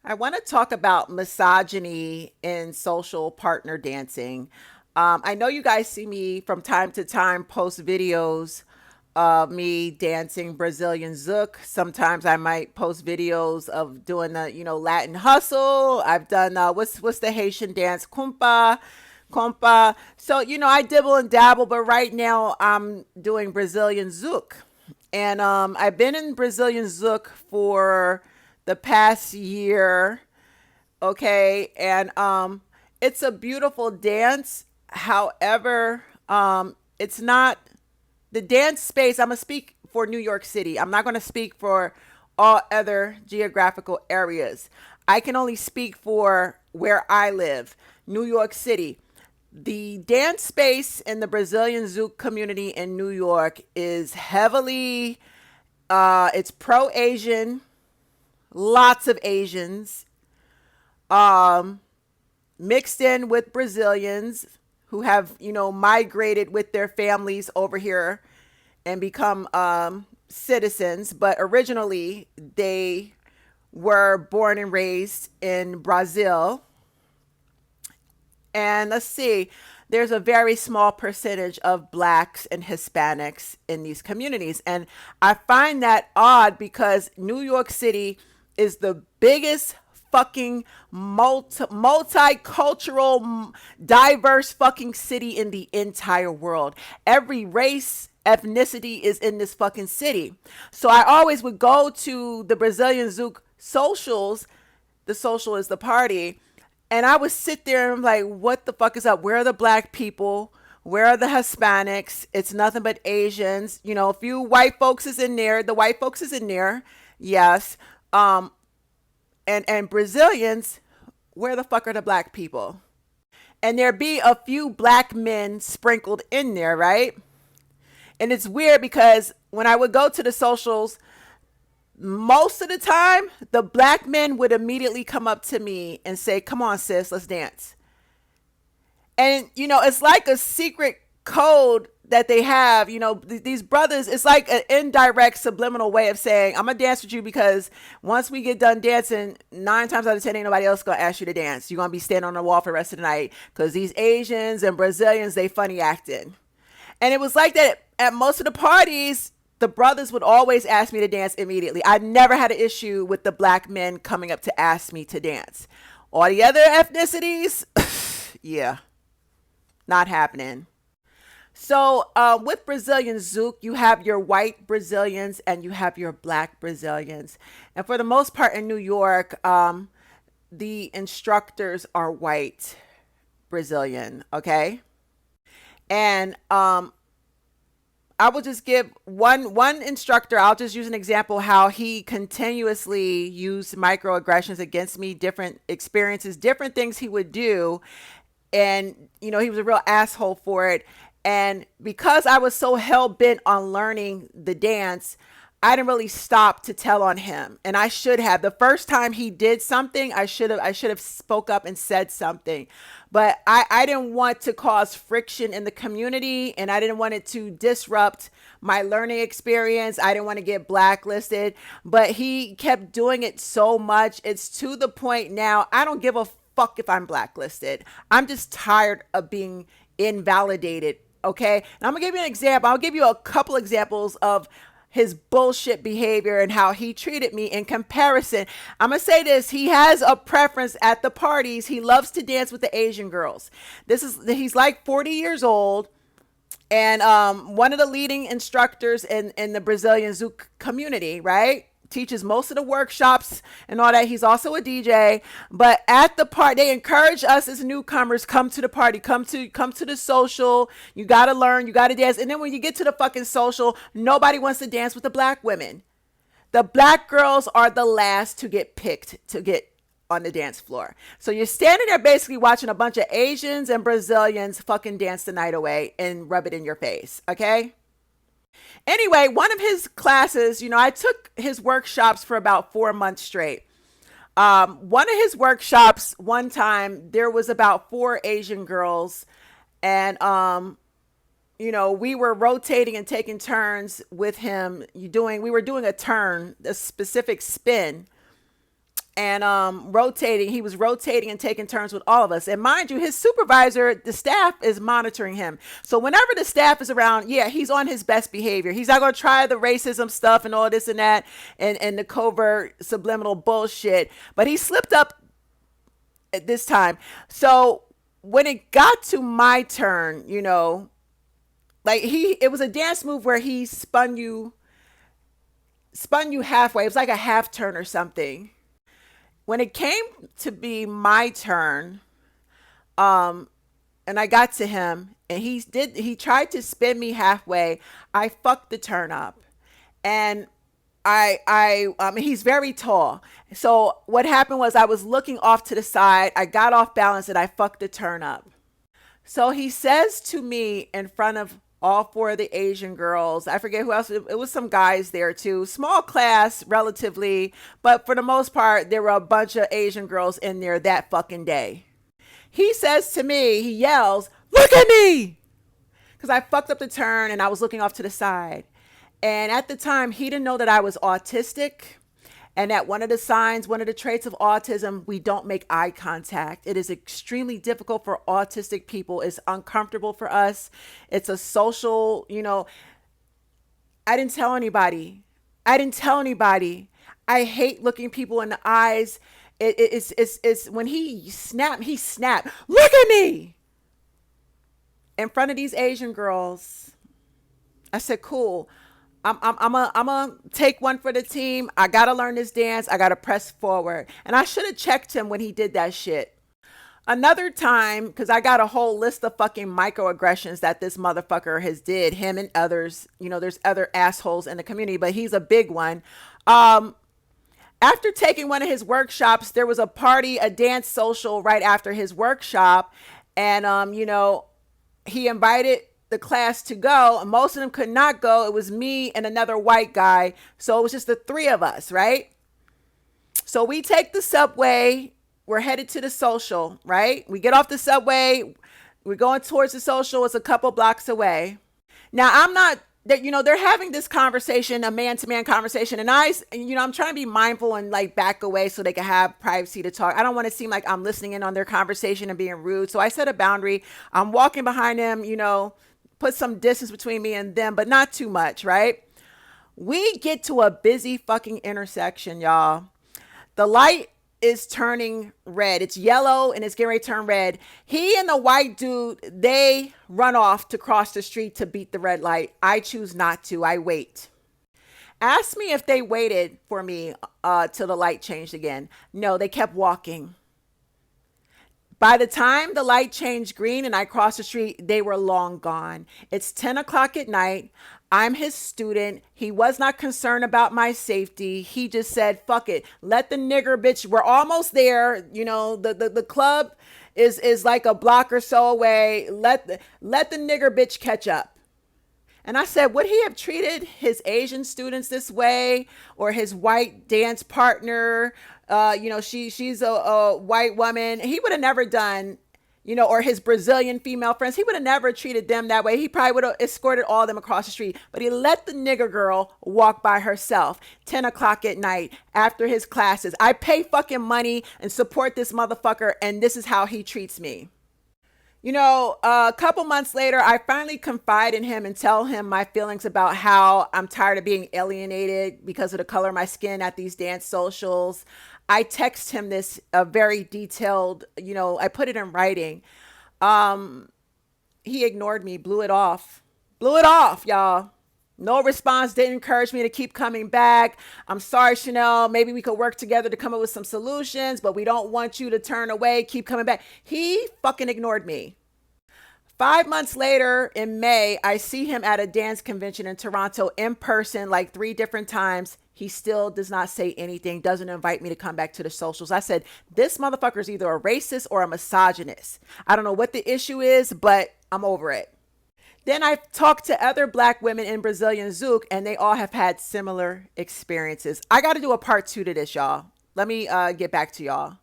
I want to talk about misogyny in social partner dancing. I know you guys see me from time to time post videos of me dancing Brazilian zouk. Sometimes I might post videos of doing the, Latin hustle. I've done what's the Haitian dance, compa. So, I dibble and dabble, but right now I'm doing Brazilian zouk. And I've been in Brazilian zouk for the past year. Okay. And it's a beautiful dance. However, it's not the dance space. I'm going to speak for New York City. I'm not going to speak for all other geographical areas. I can only speak for where I live, New York City. The dance space in the Brazilian Zouk community in New York is heavily, it's pro Asian, lots of Asians, um, mixed in with Brazilians who have, migrated with their families over here and become citizens. But originally, they were born and raised in Brazil. And let's see, there's a very small percentage of blacks and Hispanics in these communities. And I find that odd because New York City is the biggest fucking multicultural, diverse fucking city in the entire world. Every race, ethnicity is in this fucking city. So I always would go to the Brazilian Zouk socials. The social is the party. And I would sit there and I'm like, what the fuck is up? Where are the black people? Where are the Hispanics? It's nothing but Asians. A few white folks is in there. The white folks is in there. Yes. And Brazilians, where the fuck are the black people? And there be a few black men sprinkled in there, right? And it's weird because when I would go to the socials, most of the time, the black men would immediately come up to me and say, "Come on, sis, let's dance." And, it's like a secret code that they have. These brothers, it's like an indirect subliminal way of saying, "I'm going to dance with you because once we get done dancing, 9 times out of 10, ain't nobody else going to ask you to dance. You're going to be standing on the wall for the rest of the night because these Asians and Brazilians, they funny acting." And it was like that at most of the parties. The brothers would always ask me to dance immediately. I never had an issue with the black men coming up to ask me to dance. All the other ethnicities, yeah, not happening. So with Brazilian Zouk, you have your white Brazilians and you have your black Brazilians. And for the most part in New York, the instructors are white Brazilian, okay? And I will just give one instructor. I'll just use an example how he continuously used microaggressions against me, different experiences, different things he would do. And, he was a real asshole for it. And because I was so hell bent on learning the dance, I didn't really stop to tell on him. And I should have. The first time he did something, I should have spoke up and said something. But I didn't want to cause friction in the community and I didn't want it to disrupt my learning experience. I didn't want to get blacklisted. But he kept doing it so much. It's to the point now, I don't give a fuck if I'm blacklisted. I'm just tired of being invalidated. Okay. And I'm gonna give you an example. I'll give you a couple examples of his bullshit behavior and how he treated me in comparison. I'm going to say this. He has a preference at the parties. He loves to dance with the Asian girls. He's like 40 years old and one of the leading instructors in the Brazilian Zouk community, right? Teaches most of the workshops and all that. He's also a DJ. But at the party, they encourage us as newcomers, come to the party, come to the social. You gotta learn, you gotta dance. And then when you get to the fucking social, nobody wants to dance with the black women. The black girls are the last to get picked to get on the dance floor. So you're standing there basically watching a bunch of Asians and Brazilians fucking dance the night away and rub it in your face. Okay? Anyway, one of his classes, I took his workshops for about 4 months straight. One of his workshops, one time, there was about 4 Asian girls, and we were rotating and taking turns with him. We were doing a turn, a specific spin, and rotating. He was rotating and taking turns with all of us. And mind you, his supervisor, the staff, is monitoring him. So whenever the staff is around, yeah, he's on his best behavior. He's not going to try the racism stuff and all this and that and the covert subliminal bullshit. But he slipped up at this time. So when it got to my turn, like it was a dance move where he spun you halfway. It was like a half turn or something. When it came to be my turn, and I got to him, and he tried to spin me halfway. I fucked the turn up, and he's very tall. So what happened was I was looking off to the side. I got off balance and I fucked the turn up. So he says to me in front of all four of the Asian girls, I forget who else, it was some guys there too, small class relatively, but for the most part, there were a bunch of Asian girls in there that fucking day. He says to me, he yells, "Look at me!" Because I fucked up the turn and I was looking off to the side. And at the time, he didn't know that I was autistic, and that one of the traits of autism, we don't make eye contact. It is extremely difficult for autistic people. It's uncomfortable for us. It's a social, I didn't tell anybody. I hate looking people in the eyes. It's when he snapped. "Look at me!" In front of these Asian girls. I said, "Cool. I'm gonna take one for the team. I gotta learn this dance. I gotta press forward." And I should have checked him when he did that shit. Another time, because I got a whole list of fucking microaggressions that this motherfucker has did, him and others. There's other assholes in the community, but he's a big one. After taking one of his workshops, there was a party, a dance social right after his workshop, and he invited the class to go, and most of them could not go. It was me and another white guy, so it was just the three of us, right? So we take the subway. We're headed to the social, right? We get off the subway. We're going towards the social. It's a couple blocks away. Now, I'm not that, they're having this conversation, a man-to-man conversation, and I'm trying to be mindful and like back away so they can have privacy to talk. I don't want to seem like I'm listening in on their conversation and being rude. So I set a boundary. I'm walking behind them, put some distance between me and them, but not too much, right? We get to a busy fucking intersection, y'all. The light is turning red. It's yellow and it's getting ready to turn red. He and the white dude, they run off to cross the street to beat the red light. I choose not to. I wait. Ask me if they waited for me till the light changed again. No, they kept walking. By the time the light changed green and I crossed the street, they were long gone. It's 10 o'clock at night. I'm his student. He was not concerned about my safety. He just said, "Fuck it. Let the nigger bitch, we're almost there. The club is like a block or so away. Let the nigger bitch catch up." And I said, would he have treated his Asian students this way, or his white dance partner? She's a white woman. He would have never done, or his Brazilian female friends. He would have never treated them that way. He probably would have escorted all of them across the street. But he let the nigger girl walk by herself, 10 o'clock at night after his classes. I pay fucking money and support this motherfucker, and this is how he treats me. A couple months later, I finally confide in him and tell him my feelings about how I'm tired of being alienated because of the color of my skin at these dance socials. I text him this very detailed, I put it in writing. He ignored me, blew it off, y'all. No response, didn't encourage me to keep coming back. "I'm sorry, Chanel. Maybe we could work together to come up with some solutions, but we don't want you to turn away. Keep coming back." He fucking ignored me. 5 months later, in May, I see him at a dance convention in Toronto in person, like 3 different times. He still does not say anything, doesn't invite me to come back to the socials. I said, this motherfucker is either a racist or a misogynist. I don't know what the issue is, but I'm over it. Then I've talked to other Black women in Brazilian Zouk, and they all have had similar experiences. I got to do a part 2 to this, y'all. Let me get back to y'all.